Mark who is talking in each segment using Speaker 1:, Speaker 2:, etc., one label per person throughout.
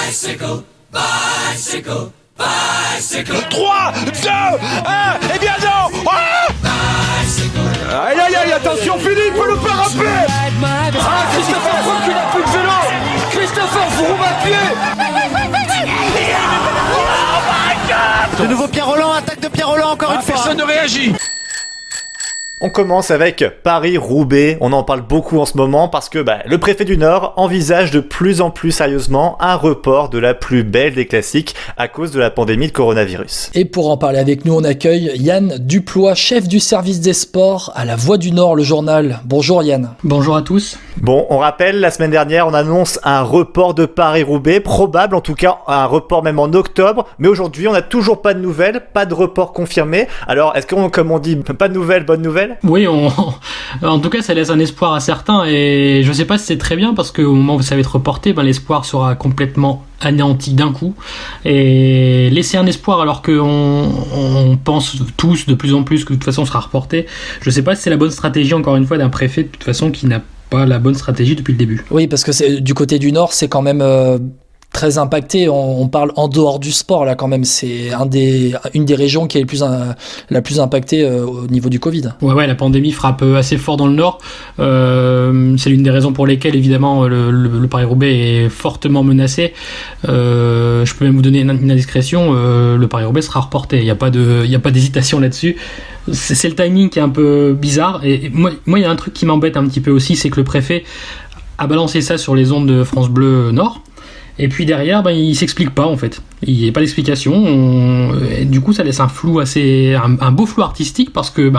Speaker 1: Bicycle, bicycle, bicycle.
Speaker 2: 3, 2, 1, et bien non. Aïe aïe aïe, attention Philippe, le pas rappeler. Ah, Christopher Froome qui n'a plus de vélo. Christopher Froome à pied. Oh my God.
Speaker 3: De nouveau Pierre Rolland, attaque de Pierre Rolland encore une fois.
Speaker 2: Personne ne réagit.
Speaker 4: On commence avec Paris-Roubaix, on en parle beaucoup en ce moment parce que le préfet du Nord envisage de plus en plus sérieusement un report de la plus belle des classiques à cause de la pandémie de coronavirus.
Speaker 5: Et pour en parler avec nous, on accueille Yann Duploy, chef du service des sports à La Voix du Nord, le journal. Bonjour Yann.
Speaker 6: Bonjour à tous.
Speaker 4: Bon, on rappelle, la semaine dernière, on annonce un report de Paris-Roubaix, probable en tout cas un report même en octobre, mais aujourd'hui on n'a toujours pas de nouvelles, pas de report confirmé. Alors est-ce qu'on, comme on dit, pas de nouvelles, bonne nouvelle ?
Speaker 6: Oui, en tout cas ça laisse un espoir à certains et je sais pas si c'est très bien parce qu'au moment où ça va être reporté, l'espoir sera complètement anéanti d'un coup et laisser un espoir alors qu'on pense tous de plus en plus que de toute façon sera reporté, je sais pas si c'est la bonne stratégie encore une fois d'un préfet de toute façon qui n'a pas la bonne stratégie depuis le début.
Speaker 5: Oui, parce que c'est, du côté du Nord, c'est quand même très impacté. On parle en dehors du sport, là, quand même. C'est une des régions qui est la plus impactée au niveau du Covid.
Speaker 6: Ouais, la pandémie frappe assez fort dans le Nord. C'est l'une des raisons pour lesquelles, évidemment, le Paris-Roubaix est fortement menacé. Je peux même vous donner une indiscrétion. Le Paris-Roubaix sera reporté. Il n'y a pas d'hésitation là-dessus. C'est le timing qui est un peu bizarre. Et moi, il y a un truc qui m'embête un petit peu aussi, c'est que le préfet a balancé ça sur les ondes de France Bleu Nord. Et puis derrière, il s'explique pas en fait. Il n'y a pas d'explication. Du coup, ça laisse un flou un beau flou artistique parce que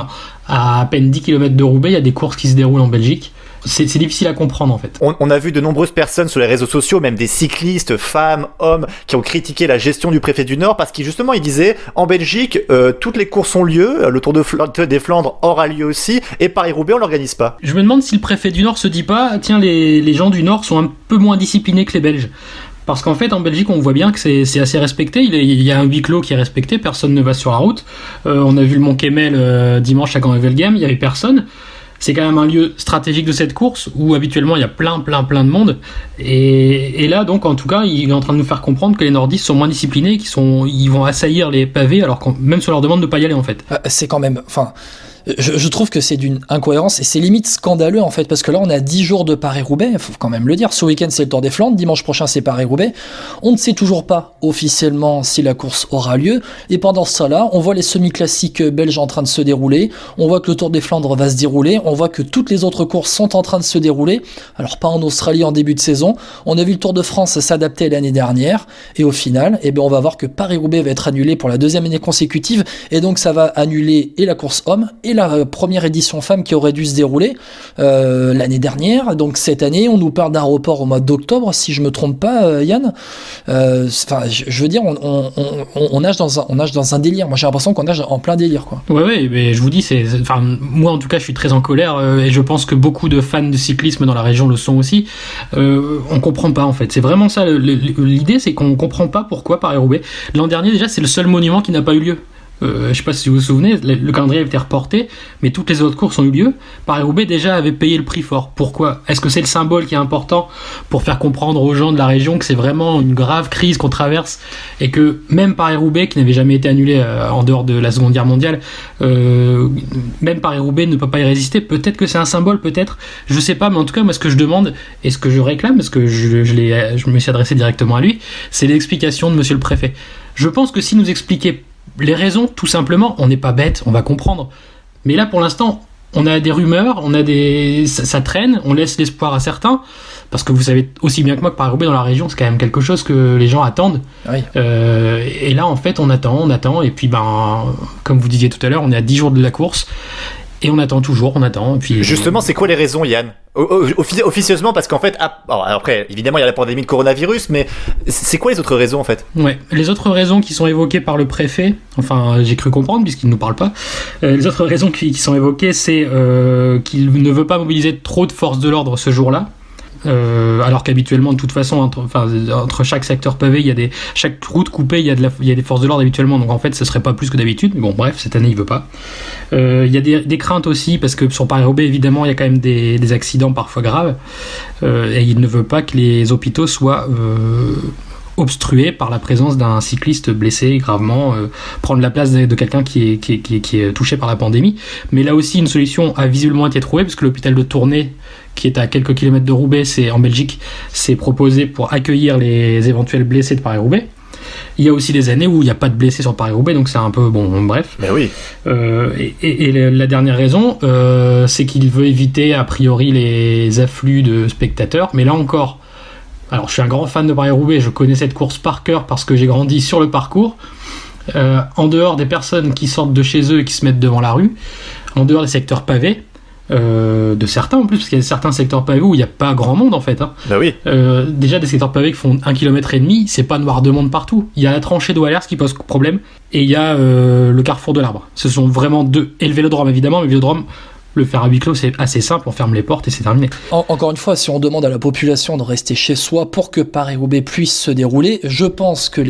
Speaker 6: à peine 10 km de Roubaix, il y a des courses qui se déroulent en Belgique. C'est difficile à comprendre en fait.
Speaker 4: On a vu de nombreuses personnes sur les réseaux sociaux, même des cyclistes, femmes, hommes, qui ont critiqué la gestion du préfet du Nord parce qu'il disait en Belgique, toutes les courses ont lieu, le Tour des Flandres aura lieu aussi, et Paris-Roubaix on l'organise pas.
Speaker 6: Je me demande si le préfet du Nord se dit pas, tiens, les gens du Nord sont un peu moins disciplinés que les Belges. Parce qu'en fait, en Belgique, on voit bien que c'est assez respecté. Il y a un huis clos qui est respecté, personne ne va sur la route. On a vu le Mont Kemmel dimanche à Gand-Wevelgem, il y avait personne. C'est quand même un lieu stratégique de cette course où habituellement il y a plein de monde. Et là, donc, en tout cas, il est en train de nous faire comprendre que les nordistes sont moins disciplinés, ils vont assaillir les pavés alors qu'on même sur leur demande de pas y aller en fait.
Speaker 5: C'est quand même, je trouve que c'est d'une incohérence et c'est limite scandaleux en fait parce que là on a 10 jours de Paris-Roubaix, il faut quand même le dire. Ce week-end c'est le Tour des Flandres, dimanche prochain c'est Paris-Roubaix. On ne sait toujours pas officiellement si la course aura lieu et pendant ce temps-là on voit les semi-classiques belges en train de se dérouler, on voit que le Tour des Flandres va se dérouler, on voit que toutes les autres courses sont en train de se dérouler. Alors pas en Australie en début de saison, on a vu le Tour de France s'adapter l'année dernière et au final on va voir que Paris-Roubaix va être annulé pour la deuxième année consécutive et donc ça va annuler et la course homme et la première édition femme qui aurait dû se dérouler l'année dernière. Donc cette année, on nous parle d'un report au mois d'octobre, si je me trompe pas, Yann. Je veux dire, on nage dans un délire. Moi, j'ai l'impression qu'on nage en plein délire, quoi.
Speaker 6: Ouais, mais je vous dis, moi en tout cas, je suis très en colère et je pense que beaucoup de fans de cyclisme dans la région le sont aussi. On comprend pas en fait. C'est vraiment ça. L'idée, c'est qu'on comprend pas pourquoi Paris-Roubaix. L'an dernier, déjà, c'est le seul monument qui n'a pas eu lieu. Je sais pas si vous vous souvenez, le calendrier a été reporté, mais toutes les autres courses ont eu lieu. Paris-Roubaix déjà avait payé le prix fort. Pourquoi ? Est-ce que c'est le symbole qui est important pour faire comprendre aux gens de la région que c'est vraiment une grave crise qu'on traverse et que même Paris-Roubaix, qui n'avait jamais été annulé en dehors de la Seconde Guerre mondiale, même Paris-Roubaix ne peut pas y résister. Peut-être que c'est un symbole, peut-être. Je sais pas, mais en tout cas, moi, ce que je demande et ce que je réclame, parce que je me suis adressé directement à lui, c'est l'explication de monsieur le préfet. Je pense que si nous expliquait les raisons, tout simplement, on n'est pas bête, on va comprendre. Mais là, pour l'instant, on a des rumeurs, ça traîne, on laisse l'espoir à certains, parce que vous savez aussi bien que moi que Paris-Roubaix dans la région, c'est quand même quelque chose que les gens attendent.
Speaker 5: Oui.
Speaker 6: Et là, en fait, on attend, et puis, comme vous disiez tout à l'heure, on est à 10 jours de la course, et on attend toujours, et puis...
Speaker 4: Justement, c'est quoi les raisons, Yann ? Officieusement, parce qu'en fait, après, évidemment, il y a la pandémie de coronavirus, mais c'est quoi les autres raisons, en fait ?
Speaker 6: Ouais, les autres raisons qui sont évoquées par le préfet, j'ai cru comprendre, puisqu'il ne nous parle pas, les autres raisons qui sont évoquées, c'est qu'il ne veut pas mobiliser trop de forces de l'ordre ce jour-là, alors qu'habituellement de toute façon entre chaque secteur pavé chaque route coupée il y a des forces de l'ordre habituellement, donc en fait ce serait pas plus que d'habitude, mais bon bref, cette année il veut pas. Il y a des craintes aussi parce que sur Paris-Roubaix évidemment il y a quand même des accidents parfois graves, et il ne veut pas que les hôpitaux soient obstruée par la présence d'un cycliste blessé gravement, prendre la place de quelqu'un qui est touché par la pandémie. Mais là aussi, une solution a visiblement été trouvée, parce que l'hôpital de Tournai, qui est à quelques kilomètres de Roubaix, c'est en Belgique, s'est proposé pour accueillir les éventuels blessés de Paris-Roubaix. Il y a aussi des années où il n'y a pas de blessés sur Paris-Roubaix, donc c'est un peu bon, bref.
Speaker 4: Mais oui.
Speaker 6: Et la dernière raison, c'est qu'il veut éviter a priori les afflux de spectateurs. Mais là encore, alors je suis un grand fan de Paris-Roubaix, je connais cette course par cœur parce que j'ai grandi sur le parcours. En dehors des personnes qui sortent de chez eux et qui se mettent devant la rue, en dehors des secteurs pavés, de certains en plus, parce qu'il y a certains secteurs pavés où il n'y a pas grand monde en fait.
Speaker 4: Bah oui.
Speaker 6: Déjà des secteurs pavés qui font 1,5 km, c'est pas noir de monde partout. Il y a la tranchée de Wallers qui pose problème, et il y a le carrefour de l'Arbre. Ce sont vraiment deux. Et le Vélodrome évidemment, le Vélodrome, le faire à huis clos c'est assez simple, on ferme les portes et c'est terminé.
Speaker 5: Encore une fois, si on demande à la population de rester chez soi pour que Paris-Roubaix puisse se dérouler, je pense que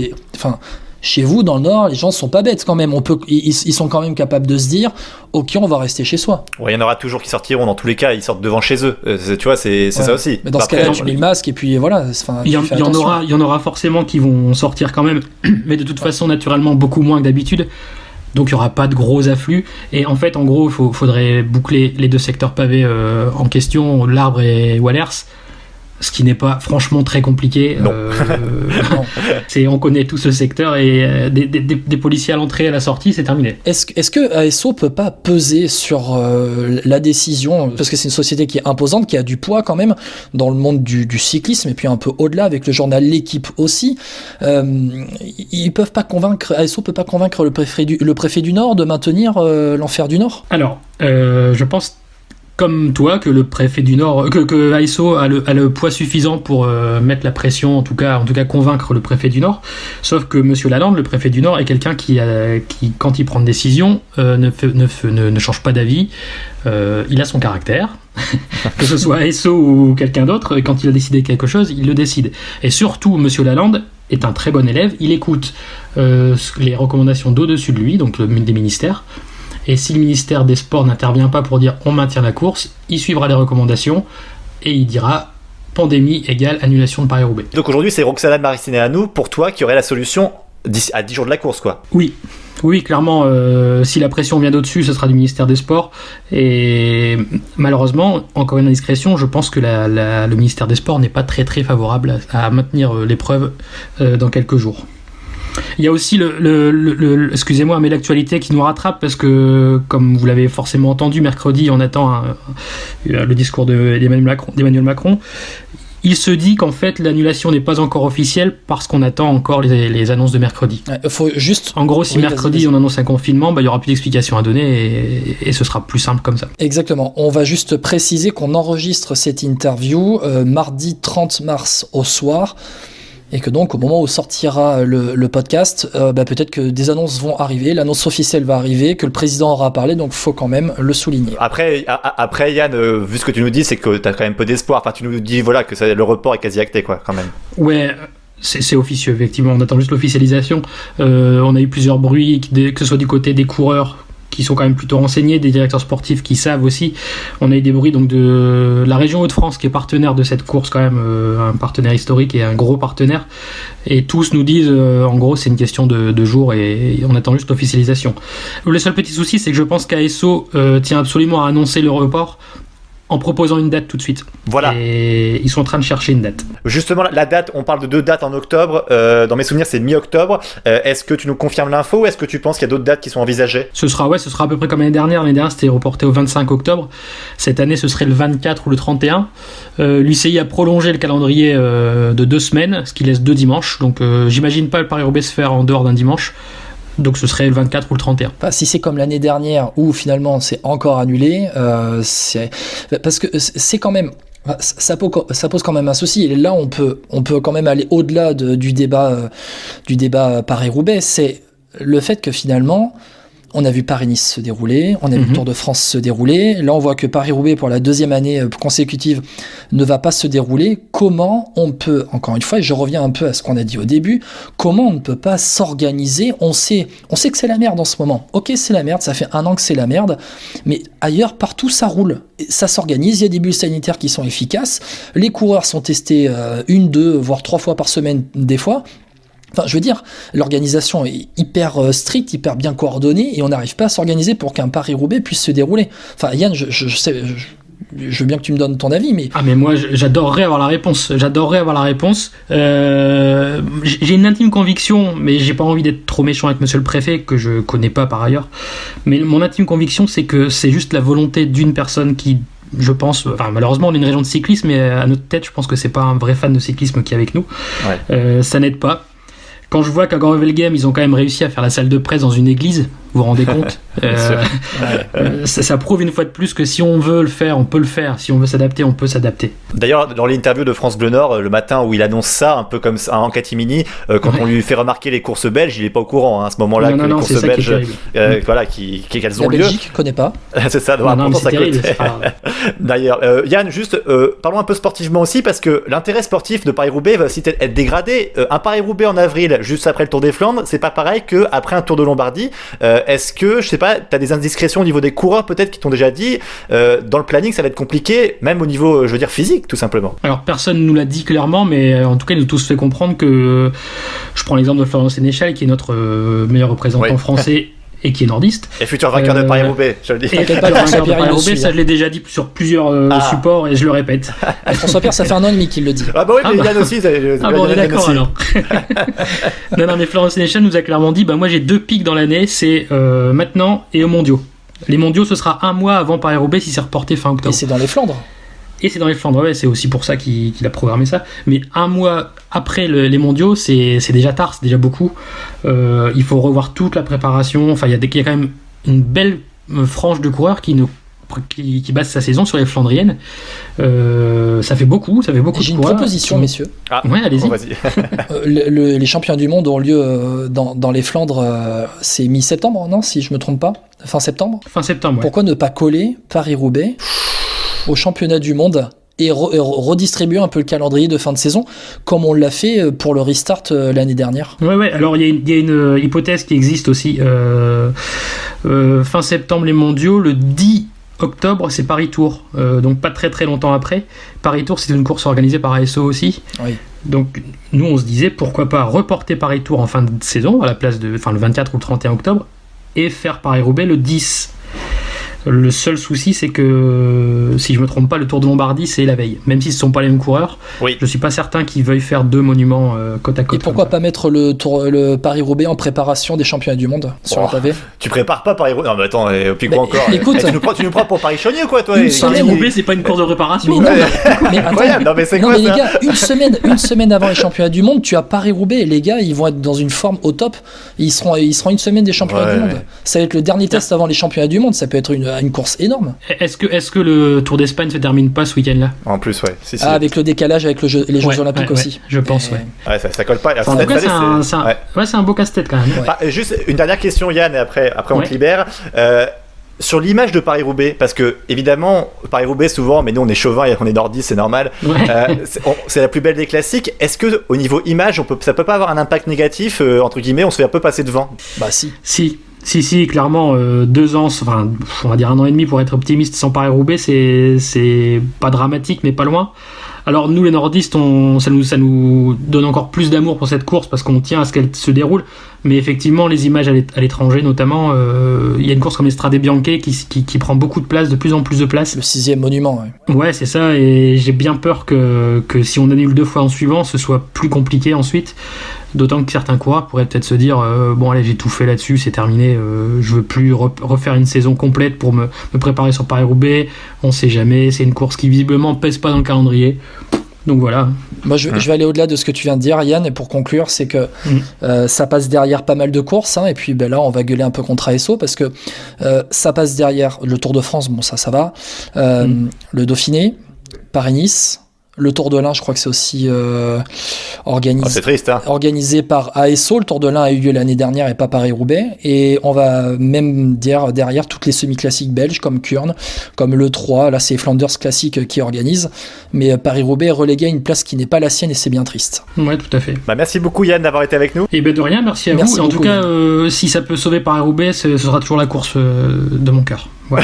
Speaker 5: chez vous, dans le Nord, les gens sont pas bêtes quand même. Ils sont quand même capables de se dire, ok, on va rester chez soi.
Speaker 4: Ouais, il y en aura toujours qui sortiront. Dans tous les cas, ils sortent devant chez eux. Tu vois, c'est ça aussi.
Speaker 5: Mais dans ce cas-là, tu mets le masque et puis voilà.
Speaker 6: Il y en aura forcément qui vont sortir quand même, mais de toute façon, naturellement, beaucoup moins que d'habitude. Donc il n'y aura pas de gros afflux. Et en fait, en gros, il faudrait boucler les deux secteurs pavés en question, l'Arbre et Wallers. Ce qui n'est pas franchement très compliqué.
Speaker 4: Non.
Speaker 6: On connaît tout ce secteur, et des policiers à l'entrée et à la sortie, c'est terminé.
Speaker 5: Est-ce que ASO peut pas peser sur la décision, parce que c'est une société qui est imposante, qui a du poids quand même dans le monde du cyclisme, et puis un peu au-delà avec le journal L'Équipe aussi. Ils peuvent pas convaincre, ASO peut pas convaincre le préfet du Nord de maintenir l'enfer du Nord.
Speaker 6: Alors, je pense comme toi que le préfet du Nord, que ASO a le poids suffisant pour mettre la pression, en tout cas convaincre le préfet du Nord. Sauf que Monsieur Lalande, le préfet du Nord, est quelqu'un qui quand il prend une décision, ne change pas d'avis. Il a son caractère, que ce soit ASO ou quelqu'un d'autre. Quand il a décidé quelque chose, il le décide. Et surtout, Monsieur Lalande est un très bon élève. Il écoute les recommandations d'au-dessus de lui, donc des ministères. Et si le ministère des Sports n'intervient pas pour dire on maintient la course, il suivra les recommandations et il dira pandémie égale annulation de Paris-Roubaix.
Speaker 4: Donc aujourd'hui, c'est Roxana Maracineanu, pour toi, qui aurait la solution à 10 jours de la course, quoi.
Speaker 6: Oui, clairement, si la pression vient d'au-dessus, ce sera du ministère des Sports. Et malheureusement, encore une indiscrétion, je pense que le ministère des Sports n'est pas très très favorable à maintenir l'épreuve dans quelques jours. Il y a aussi excusez-moi, mais l'actualité qui nous rattrape, parce que, comme vous l'avez forcément entendu, mercredi, on attend le discours d'Emmanuel Macron. Il se dit qu'en fait, l'annulation n'est pas encore officielle parce qu'on attend encore les annonces de mercredi.
Speaker 5: Faut juste...
Speaker 6: En gros, si mercredi, on annonce un confinement, il n'y aura plus d'explications à donner et ce sera plus simple comme ça.
Speaker 5: Exactement. On va juste préciser qu'on enregistre cette interview mardi 30 mars au soir. Et que donc, au moment où sortira le podcast, peut-être que des annonces vont arriver, l'annonce officielle va arriver, que le président aura parlé, donc il faut quand même le souligner.
Speaker 4: Après Yann, vu ce que tu nous dis, c'est que tu as quand même peu d'espoir. Enfin, tu nous dis que le report est quasi acté, quoi, quand même.
Speaker 6: Ouais, c'est officieux, effectivement. On attend juste l'officialisation. On a eu plusieurs bruits, que ce soit du côté des coureurs, qui sont quand même plutôt renseignés, des directeurs sportifs qui savent aussi. On a eu des bruits donc de la région Hauts-de-France, qui est partenaire de cette course, quand même, un partenaire historique et un gros partenaire, et tous nous disent en gros c'est une question de jours et on attend juste l'officialisation. Le seul petit souci, c'est que je pense qu'ASO tient absolument à annoncer le report en proposant une date tout de suite.
Speaker 4: Voilà.
Speaker 6: Et ils sont en train de chercher une date.
Speaker 4: Justement, la date, on parle de 2 dates en octobre. Dans mes souvenirs, c'est mi-octobre. Est-ce que tu nous confirmes l'info, ou est-ce que tu penses qu'il y a d'autres dates qui sont envisagées ?
Speaker 6: Ce sera à peu près comme l'année dernière. L'année dernière, c'était reporté au 25 octobre. Cette année, ce serait le 24 ou le 31. L'UCI a prolongé le calendrier de 2 semaines, ce qui laisse 2 dimanches. Donc, j'imagine pas le Paris-Roubaix se faire en dehors d'un dimanche. Donc ce serait le 24 ou le 31.
Speaker 5: Si c'est comme l'année dernière où finalement c'est encore annulé, parce que c'est quand même... Ça pose quand même un souci. Et là, on peut quand même aller au-delà du débat Paris-Roubaix. C'est le fait que finalement, On a vu Paris-Nice se dérouler, on a vu le Tour de France se dérouler. Là, on voit que Paris-Roubaix, pour la deuxième année consécutive, ne va pas se dérouler. Comment on peut, encore une fois, et je reviens un peu à ce qu'on a dit au début, comment on ne peut pas s'organiser? On sait que c'est la merde en ce moment. Ok, c'est la merde, ça fait 1 an que c'est la merde, mais ailleurs, partout, ça roule. Ça s'organise, il y a des bulles sanitaires qui sont efficaces. Les coureurs sont testés 1, 2, voire 3 fois par semaine, des fois. Enfin, je veux dire, l'organisation est hyper stricte, hyper bien coordonnée, et on n'arrive pas à s'organiser pour qu'un Paris-Roubaix puisse se dérouler. Enfin, Yann, je sais, je veux bien que tu me donnes ton avis, mais...
Speaker 6: Ah, mais moi, j'adorerais avoir la réponse. J'ai une intime conviction, mais j'ai pas envie d'être trop méchant avec monsieur le préfet, que je connais pas par ailleurs. Mais mon intime conviction, c'est que c'est juste la volonté d'une personne qui... Je pense, enfin malheureusement on est une région de cyclisme, mais à notre tête je pense que c'est pas un vrai fan de cyclisme qui est avec nous. Ça n'aide pas. Quand je vois qu'à Gore-Velgem ils ont quand même réussi à faire la salle de presse dans une église, vous vous rendez compte, ça prouve une fois de plus que si on veut le faire, on peut le faire. Si on veut s'adapter, on peut s'adapter.
Speaker 4: D'ailleurs, dans l'interview de France Bleu Nord, le matin où il annonce ça, un peu comme ça, en catimini, quand on lui fait remarquer les courses belges, il est pas au courant à ce moment-là que les courses belges, qu'elles ont lieu.
Speaker 5: La Belgique, connaît pas.
Speaker 4: C'est ça,
Speaker 6: mais c'est terrible, c'est pas grave.
Speaker 4: D'ailleurs, Yann, juste parlons un peu sportivement aussi, parce que l'intérêt sportif de Paris-Roubaix va aussi être dégradé. Un Paris-Roubaix en avril, juste après le Tour des Flandres, c'est pas pareil qu'après un Tour de Lombardie. Est-ce que, je sais pas, t'as des indiscrétions au niveau des coureurs peut-être qui t'ont déjà dit, dans le planning ça va être compliqué, même au niveau, je veux dire, physique, tout simplement?
Speaker 6: Alors personne nous l'a dit clairement, mais en tout cas il nous a tous fait comprendre que, je prends l'exemple de Florent Sénéchal qui est notre meilleur représentant français et qui est nordiste.
Speaker 4: Et futur vainqueur de Paris-Roubaix, je le dis.
Speaker 5: Et pas François Pierre,
Speaker 6: Paris-Roubaix, ça je l'ai déjà dit sur plusieurs supports et je le répète.
Speaker 5: François Pierre, ça fait 1 an et demi qu'il le dit.
Speaker 4: Ah bah oui, mais Yann aussi.
Speaker 6: On est d'accord alors. non, mais Florent Sénéchal nous a clairement dit, moi j'ai 2 pics dans l'année, c'est maintenant et aux mondiaux. Les mondiaux, ce sera 1 mois avant Paris-Roubaix si c'est reporté fin octobre.
Speaker 5: Et c'est dans les Flandres.
Speaker 6: Et c'est dans les Flandres, ouais, c'est aussi pour ça qu'il a programmé ça. Mais 1 mois après les mondiaux, c'est déjà tard, c'est déjà beaucoup. Il faut revoir toute la préparation. Enfin, il y a quand même une belle frange de coureurs qui base sa saison sur les Flandriennes. Ça fait beaucoup de coureurs.
Speaker 5: J'ai une proposition, messieurs.
Speaker 6: Ouais, allez-y.
Speaker 4: Vas-y.
Speaker 5: Les championnats du monde ont lieu dans les Flandres, c'est mi-septembre, non, si je me trompe pas. Fin septembre.
Speaker 6: Fin septembre, ouais.
Speaker 5: Pourquoi ne pas coller Paris-Roubaix au championnat du monde et redistribuer un peu le calendrier de fin de saison, comme on l'a fait pour le restart l'année dernière?
Speaker 6: Ouais. Alors, il y a une hypothèse qui existe aussi. Fin septembre, les mondiaux, le 10 octobre, c'est Paris-Tour. Donc, pas très très longtemps après. Paris-Tour, c'est une course organisée par ASO aussi.
Speaker 5: Oui.
Speaker 6: Donc, nous, on se disait, pourquoi pas reporter Paris-Tour en fin de saison, à la place le 24 ou le 31 octobre, et faire Paris-Roubaix le 10. Le seul souci, c'est que, si je me trompe pas, le Tour de Lombardie, c'est la veille. Même si ce ne sont pas les mêmes coureurs, je suis pas certain qu'ils veuillent faire 2 monuments côte à côte.
Speaker 5: Et pourquoi pas mettre le Paris-Roubaix en préparation des championnats du monde sur le pavé?
Speaker 4: Tu prépares pas Paris-Roubaix? Non, mais attends, et puis quoi encore?
Speaker 5: Écoute,
Speaker 4: tu nous prends pour Paris-Chauny ou quoi, toi?
Speaker 6: Paris-Roubaix, c'est pas une course de préparation.
Speaker 5: Mais attends, les gars, une semaine avant les championnats du monde, tu as Paris-Roubaix, et les gars, ils vont être dans une forme au top. Ils seront 1 semaine des championnats du monde. Ça va être le dernier test avant les championnats du monde. Ça peut être une course énorme.
Speaker 6: Est-ce que le Tour d'Espagne se termine pas ce week-end-là?
Speaker 4: En plus, ouais. Si.
Speaker 5: Avec le décalage avec les Jeux Olympiques aussi.
Speaker 6: Je pense,
Speaker 4: Ouais, ça colle pas.
Speaker 6: En tout cas, c'est un beau casse-tête quand même.
Speaker 4: Juste une dernière question, Yann, et après on te libère. Sur l'image de Paris-Roubaix, parce que évidemment Paris-Roubaix souvent, mais nous on est chauvin et on est nordiste, c'est normal. C'est la plus belle des classiques. Est-ce que au niveau image, ça peut pas avoir un impact négatif, entre guillemets, on se fait un peu passer devant?
Speaker 5: Bah si.
Speaker 6: Si, clairement, 2 ans, enfin, on va dire 1 an et demi pour être optimiste sans Paris-Roubaix, c'est pas dramatique, mais pas loin. Alors nous les nordistes, ça nous donne encore plus d'amour pour cette course parce qu'on tient à ce qu'elle se déroule. Mais effectivement, les images à l'étranger, notamment, il y a une course comme l'Estrade Bianche qui prend beaucoup de place, de plus en plus de place.
Speaker 5: Le 6e monument, ouais.
Speaker 6: Ouais, c'est ça, et j'ai bien peur que si on annule 2 fois en suivant, ce soit plus compliqué ensuite. D'autant que certains coureurs pourraient peut-être se dire bon allez, j'ai tout fait là-dessus, c'est terminé, je veux plus refaire une saison complète pour me préparer sur Paris-Roubaix, on sait jamais, c'est une course qui visiblement pèse pas dans le calendrier. Donc voilà.
Speaker 5: Moi, je vais aller au-delà de ce que tu viens de dire, Yann, et pour conclure, c'est que ça passe derrière pas mal de courses, et puis là, on va gueuler un peu contre ASO, parce que ça passe derrière le Tour de France, bon ça va, le Dauphiné, Paris-Nice, Le Tour de l'Ain, je crois que c'est aussi organisé.
Speaker 4: C'est triste, hein.
Speaker 5: Organisé par ASO. Le Tour de l'Ain a eu lieu l'année dernière et pas Paris-Roubaix. Et on va même dire derrière toutes les semi-classiques belges comme Kuurne, comme le 3. Là, c'est Flanders Classique qui organise. Mais Paris-Roubaix est relégué à une place qui n'est pas la sienne et c'est bien triste.
Speaker 6: Ouais, tout à fait.
Speaker 4: Merci beaucoup Yann d'avoir été avec nous.
Speaker 6: Et de rien, merci à
Speaker 5: Merci
Speaker 6: vous. En tout
Speaker 5: beaucoup,
Speaker 6: cas, si ça peut sauver Paris-Roubaix, ce sera toujours la course de mon cœur. Ouais.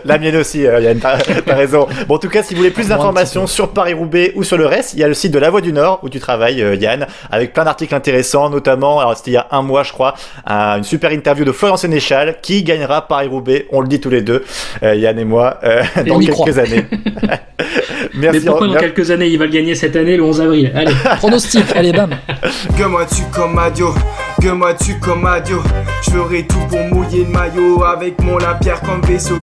Speaker 4: La mienne aussi, Yann, t'as raison. Bon, en tout cas, si vous voulez plus d'informations sur Paris-Roubaix ou sur le reste, il y a le site de La Voix du Nord où tu travailles, Yann, avec plein d'articles intéressants, notamment, alors c'était il y a un mois, je crois, une super interview de Florian Sénéchal qui gagnera Paris-Roubaix, on le dit tous les deux, Yann et moi, dans quelques années. Merci.
Speaker 6: Mais pourquoi dans quelques années il va le gagner cette année, le 11 avril? Allez.
Speaker 5: Pronostic, allez, bam.
Speaker 7: Gueule-moi dessus comme Adio, gueule-moi dessus comme Adio. Je ferai tout pour mouiller le maillot avec mon Lapierre comme vaisseau.